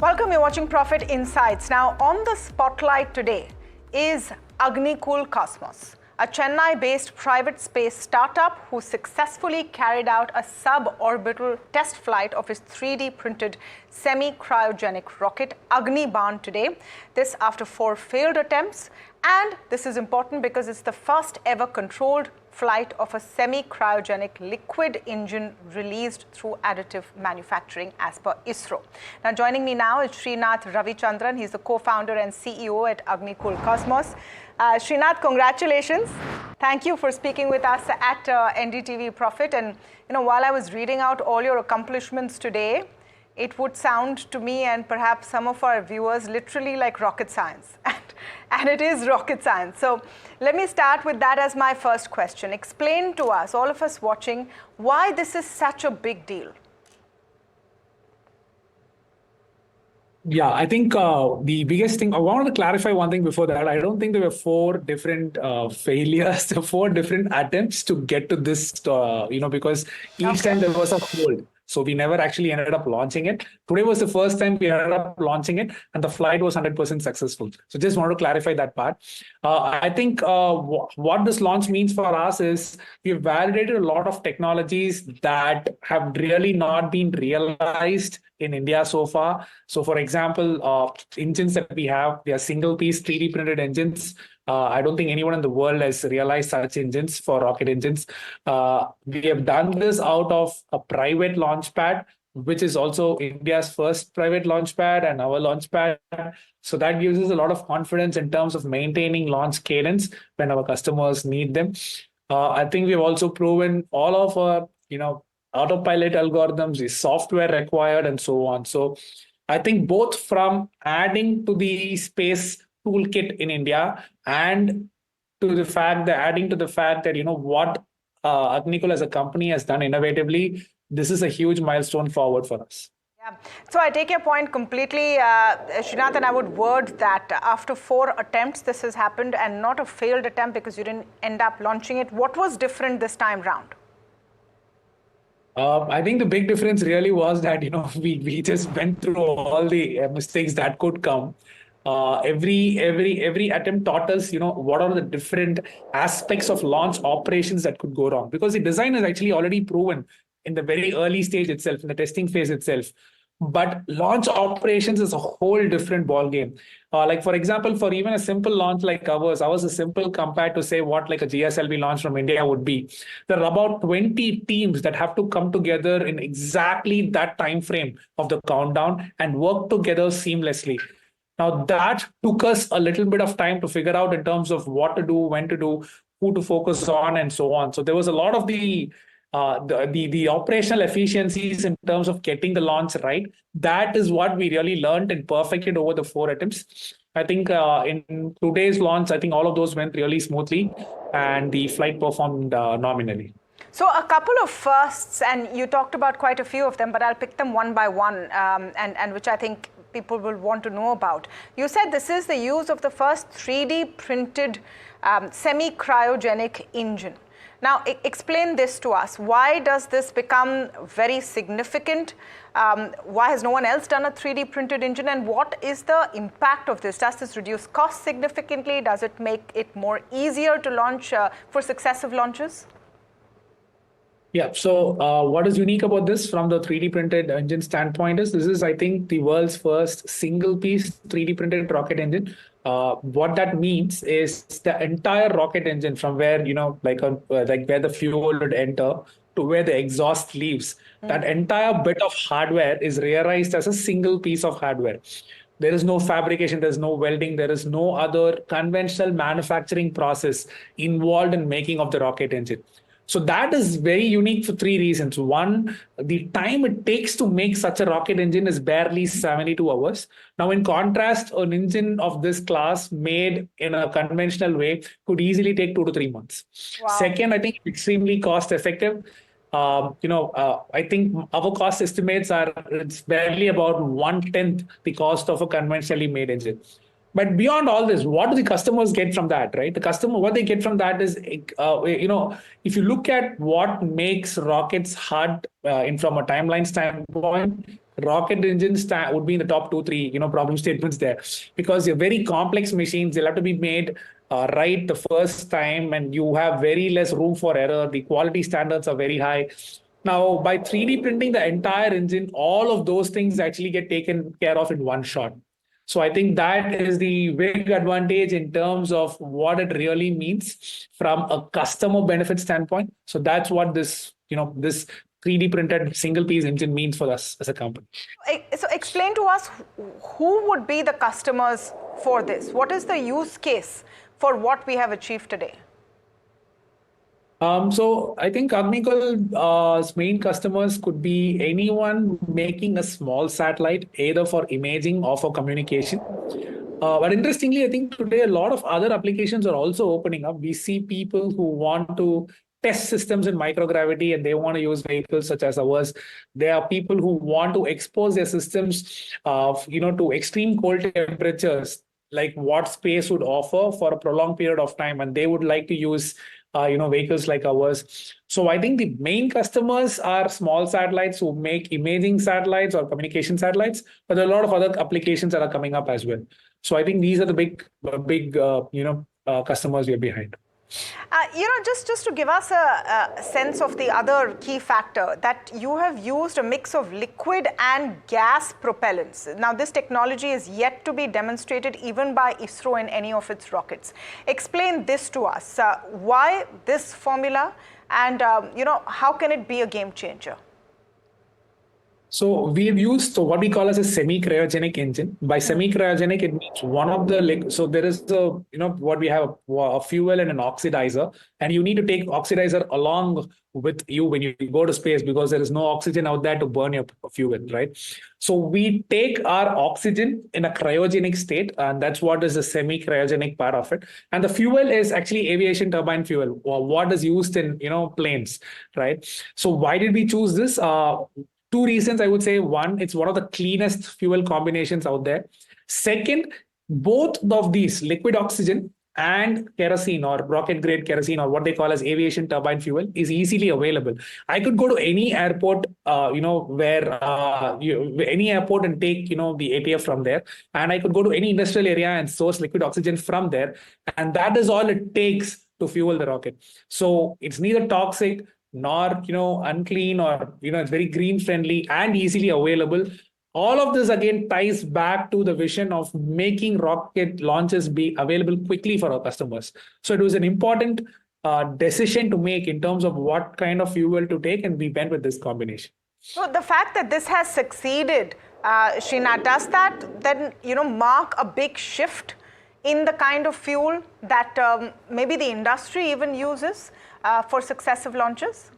Welcome, you're watching Profit Insights. Now, on the spotlight today is Agnikul Cosmos, a Chennai-based private space startup who successfully carried out a suborbital test flight of its 3D printed semi-cryogenic rocket Agnibaan today. This after 4 failed attempts, and this is important because it's the first ever controlled flight of a semi-cryogenic liquid engine released through additive manufacturing as per ISRO. Now joining me now is Srinath Ravichandran. He's the co-founder and CEO at Agnikul Cosmos. Srinath, congratulations. Thank you for speaking with us at NDTV Profit. And while I was reading out all your accomplishments today, it would sound to me and perhaps some of our viewers literally like rocket science. And it is rocket science. So let me start with that as my first question. Explain to us, all of us watching, why this is such a big deal. Yeah, I think the biggest thing, I wanted to clarify one thing before that. I don't think there were 4 different failures, 4 different attempts to get to this, because each time there was a hold. So we never actually ended up launching it. Today was the first time we ended up launching it, and the flight was 100% successful. So just want to clarify that part. I think what this launch means for us is we've validated a lot of technologies that have really not been realized in India so far. So for example, engines that we have, they are single-piece 3D printed engines. I don't think anyone in the world has realized such engines for rocket engines. We have done this out of a private launch pad, which is also India's first private launch pad and our launch pad. So that gives us a lot of confidence in terms of maintaining launch cadence when our customers need them. I think we've also proven all of our, autopilot algorithms, the software required, and so on. So I think both from adding to the space toolkit in India and to the fact that adding to the fact that what Agnikul as a company has done innovatively, this is a huge milestone forward for us. Yeah. So I take your point completely, Srinath, and I would word that after 4 attempts this has happened and not a failed attempt because you didn't end up launching it. What was different this time round? I think the big difference really was that we just went through all the mistakes that could come. Every attempt taught us, what are the different aspects of launch operations that could go wrong, because the design is actually already proven in the very early stage itself, in the testing phase itself. But launch operations is a whole different ballgame. Like for example, for even a simple launch like ours is simple compared to say what like a GSLV launch from India would be. There are about 20 teams that have to come together in exactly that time frame of the countdown and work together seamlessly. Now that took us a little bit of time to figure out in terms of what to do, when to do, who to focus on, and so on. So there was a lot of the operational efficiencies in terms of getting the launch right. That is what we really learned and perfected over the 4 attempts. I think in today's launch, I think all of those went really smoothly and the flight performed nominally. So a couple of firsts, and you talked about quite a few of them, but I'll pick them one by one, and which I think people will want to know about. You said this is the use of the first 3D printed semi-cryogenic engine. Now, explain this to us. Why does this become very significant? Why has no one else done a 3D printed engine? And what is the impact of this? Does this reduce costs significantly? Does it make it more easier to launch for successive launches? Yeah, so what is unique about this from the 3D printed engine standpoint is this is, I think, the world's first single piece 3D printed rocket engine. What that means is the entire rocket engine from where, like where the fuel would enter to where the exhaust leaves, that entire bit of hardware is realized as a single piece of hardware. There is no fabrication, there's no welding, there is no other conventional manufacturing process involved in making of the rocket engine. So that is very unique for 3 reasons. One, the time it takes to make such a rocket engine is barely 72 hours. Now, in contrast, an engine of this class made in a conventional way could easily take 2 to 3 months. Wow. Second, I think extremely cost effective. I think our cost estimates it's barely about 1/10 the cost of a conventionally made engine. But beyond all this, what do the customers get from that, right? The customer, what they get from that is, if you look at what makes rockets hard from a timeline standpoint, rocket engines would be in the top two, three, problem statements there, because they're very complex machines. They'll have to be made right the first time, and you have very less room for error. The quality standards are very high. Now, by 3D printing the entire engine, all of those things actually get taken care of in one shot. So I think that is the big advantage in terms of what it really means from a customer benefit standpoint. So that's what this 3D printed single piece engine means for us as a company. So explain to us who would be the customers for this? What is the use case for what we have achieved today? So I think Agnikul's main customers could be anyone making a small satellite, either for imaging or for communication. But interestingly, I think today a lot of other applications are also opening up. We see people who want to test systems in microgravity and they want to use vehicles such as ours. There are people who want to expose their systems, to extreme cold temperatures, like what space would offer for a prolonged period of time, and they would like to use vehicles like ours. So I think the main customers are small satellites who make imaging satellites or communication satellites, but there are a lot of other applications that are coming up as well. So I think these are the big customers we are behind. Just to give us a sense of the other key factor, that you have used a mix of liquid and gas propellants. Now, this technology is yet to be demonstrated even by ISRO in any of its rockets. Explain this to us. Why this formula, and how can it be a game changer? So we've used what we call as a semi-cryogenic engine. By semi-cryogenic, it means one of the so there is what we have a fuel and an oxidizer, and you need to take oxidizer along with you when you go to space because there is no oxygen out there to burn your fuel, right? So we take our oxygen in a cryogenic state, and that's what is the semi-cryogenic part of it. And the fuel is actually aviation turbine fuel, or what is used in planes, right? So why did we choose this? Two reasons, I would say. One, it's one of the cleanest fuel combinations out there. Second, both of these, liquid oxygen and kerosene or rocket grade kerosene, or what they call as aviation turbine fuel, is easily available. I could go to any airport, any airport and take, the ATF from there. And I could go to any industrial area and source liquid oxygen from there. And that is all it takes to fuel the rocket. So it's neither toxic nor unclean, or it's very green friendly and easily available. All of this again ties back to the vision of making rocket launches be available quickly for our customers. So it was an important decision to make in terms of what kind of fuel to take, and we went with this combination. So the fact that this has succeeded, Srinath, does that then mark a big shift in the kind of fuel that maybe the industry even uses for successive launches?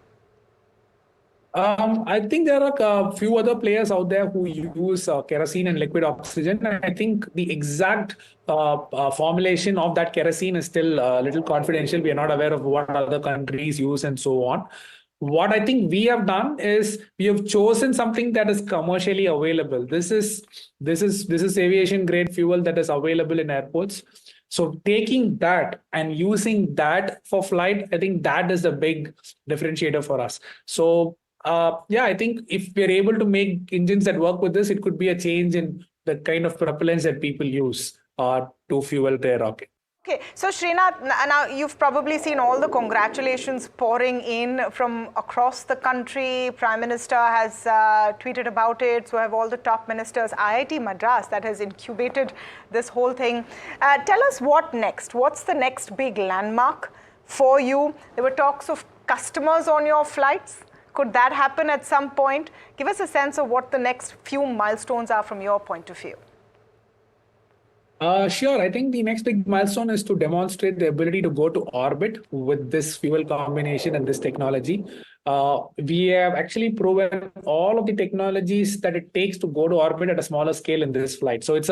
I think there are a few other players out there who use kerosene and liquid oxygen. And I think the exact formulation of that kerosene is still a little confidential. We are not aware of what other countries use and so on. What I think we have done is we have chosen something that is commercially available. This is aviation grade fuel that is available in airports. So taking that and using that for flight, I think that is a big differentiator for us. So I think if we're able to make engines that work with this, it could be a change in the kind of propellants that people use to fuel their rocket. Okay, so Srinath, now you've probably seen all the congratulations pouring in from across the country. Prime Minister has tweeted about it, so have all the top ministers. IIT Madras, that has incubated this whole thing. Tell us what next. What's the next big landmark for you? There were talks of customers on your flights. Could that happen at some point? Give us a sense of what the next few milestones are from your point of view. Sure. I think the next big milestone is to demonstrate the ability to go to orbit with this fuel combination and this technology. We have actually proven all of the technologies that it takes to go to orbit at a smaller scale in this flight. So it's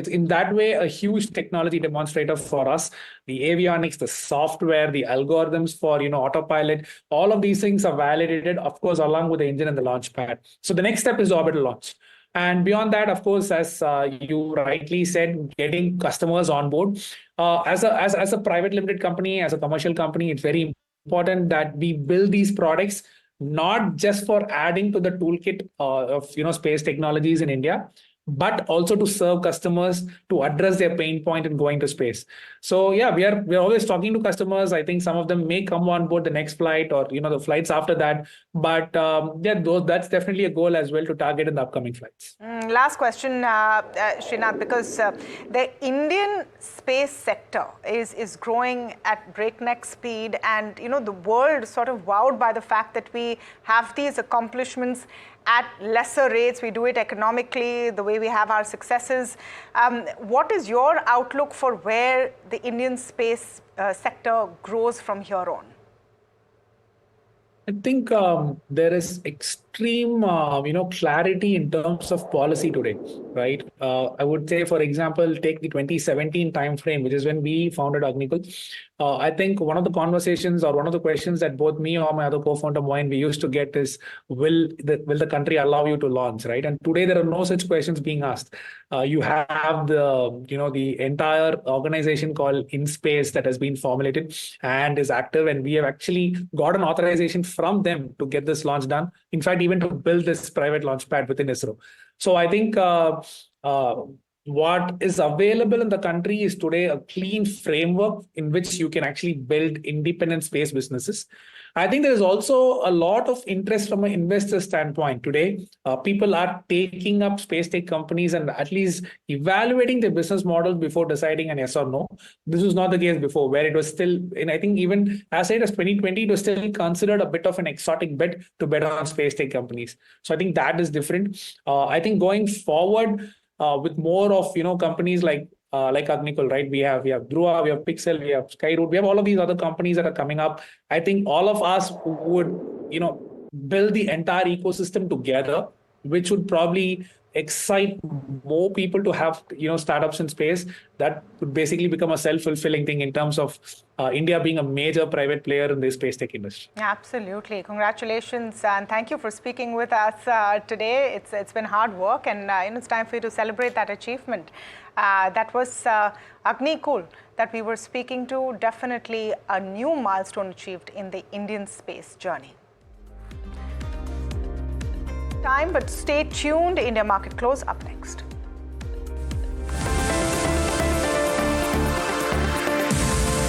in that way a huge technology demonstrator for us. The avionics, the software, the algorithms for autopilot, all of these things are validated, of course, along with the engine and the launch pad. So the next step is orbital launch. And beyond that, of course, as you rightly said, getting customers on board. As a private limited company, as a commercial company, it's very important that we build these products not just for adding to the toolkit of space technologies in India, but also to serve customers to address their pain point in going to space. So yeah, we're always talking to customers. I think some of them may come on board the next flight or the flights after that. But yeah, that's definitely a goal as well to target in the upcoming flights. Last question, Srinath, because the Indian space sector is growing at breakneck speed, and the world sort of wowed by the fact that we have these accomplishments at lesser rates. We do it economically, the way we have our successes. What is your outlook for where the Indian space sector grows from here on? I think there is extreme, clarity in terms of policy today, right? I would say, for example, take the 2017 timeframe, which is when we founded Agnikul. I think one of the conversations or one of the questions that both me or my other co-founder Moin we used to get is, will the country allow you to launch, right? And today there are no such questions being asked. You have the entire organization called InSpace that has been formulated and is active, and we have actually got an authorization from them to get this launch done. In fact, even to build this private launch pad within ISRO. So I think what is available in the country is today a clean framework in which you can actually build independent space businesses. I think there is also a lot of interest from an investor standpoint today. People are taking up space tech companies and at least evaluating their business models before deciding an yes or no. This was not the case before, where it was still, and I think even as late as 2020, it was still considered a bit of an exotic bet to bet on space tech companies. So I think that is different. I think going forward, with more of companies like Agnikul, right? We have Dhruva, we have Pixel, we have Skyroot, we have all of these other companies that are coming up. I think all of us would build the entire ecosystem together, which would probably excite more people to have startups in space. That would basically become a self-fulfilling thing in terms of India being a major private player in the space tech industry. Absolutely. Congratulations, and thank you for speaking with us today. It's been hard work, and it's time for you to celebrate that achievement. That was Agnikul that we were speaking to. Definitely a new milestone achieved in the Indian space journey. Time, but stay tuned. India Market Close up next.